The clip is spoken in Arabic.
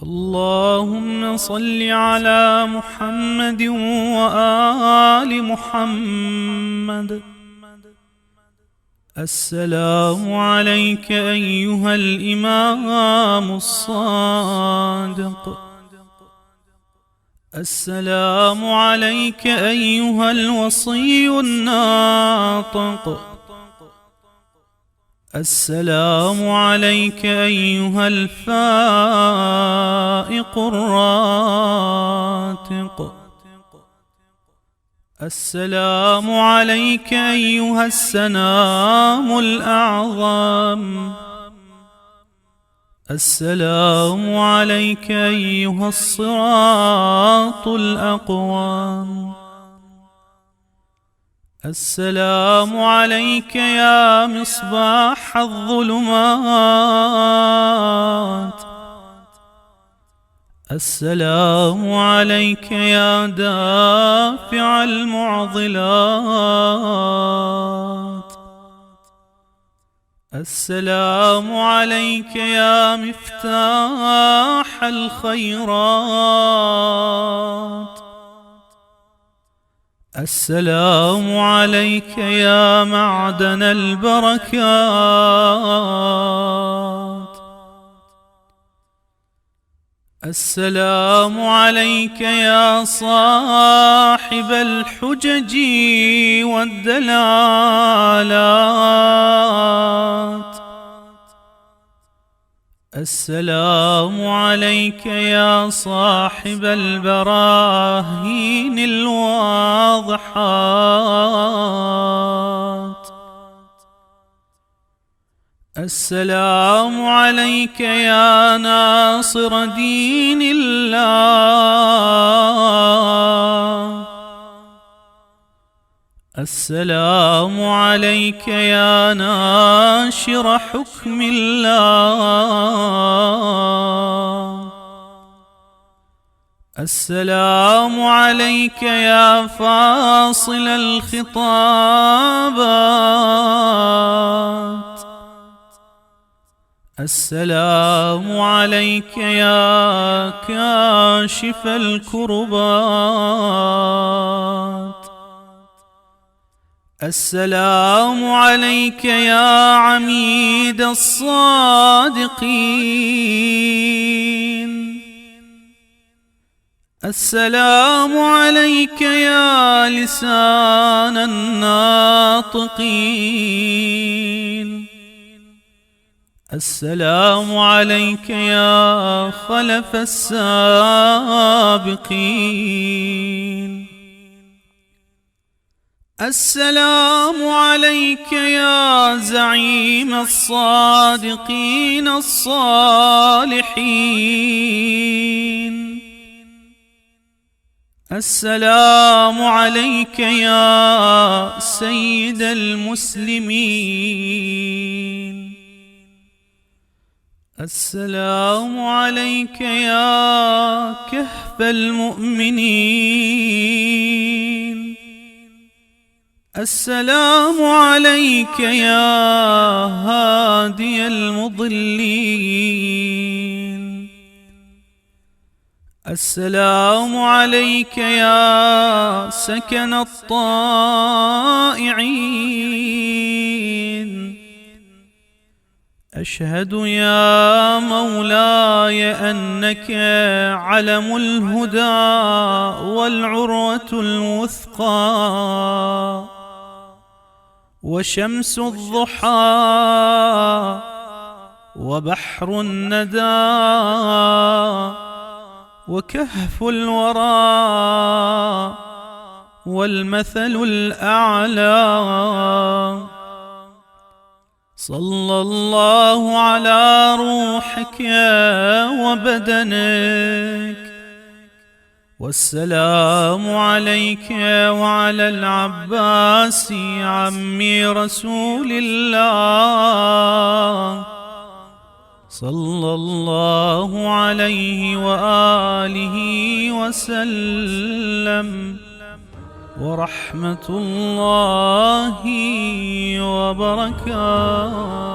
اللهم صل على محمد وآل محمد. السلام عليك أيها الإمام الصادق. السلام عليك أيها الوصي الناطق. السلام عليك أيها الفائق الراتق. السلام عليك أيها السنام الأعظم. السلام عليك أيها الصراط الأقوم. السلام عليك يا مصباح الظلمات. السلام عليك يا دافع المعضلات. السلام عليك يا مفتاح الخيرات. السلام عليك يا معدن البركات. السلام عليك يا صاحب الحجج والدلالات. السلام عليك يا صاحب البراهين الواضحات. السلام عليك يا ناصر دين الله. السلام عليك يا ناشر حكم الله. السلام عليك يا فاصل الخطابات. السلام عليك يا كاشف الكربات. السلام عليك يا عميد الصادقين. السلام عليك يا لسان الناطقين. السلام عليك يا خلف السابقين. السلام عليك يا زعيم الصادقين الصالحين. السلام عليك يا سيد المسلمين. السلام عليك يا كهف المؤمنين. السلام عليك يا هادي المضلين. السلام عليك يا سكن الطائعين. أشهد يا مولاي أنك علم الهدى والعروة الوثقى وشمس الضحى وبحر الندى وكهف الورى والمثل الأعلى. صلى الله على روحك وبدنك. والسلام عليك وعلى العباس عم رسول الله صلى الله عليه وآله وسلم، ورحمة الله وبركاته.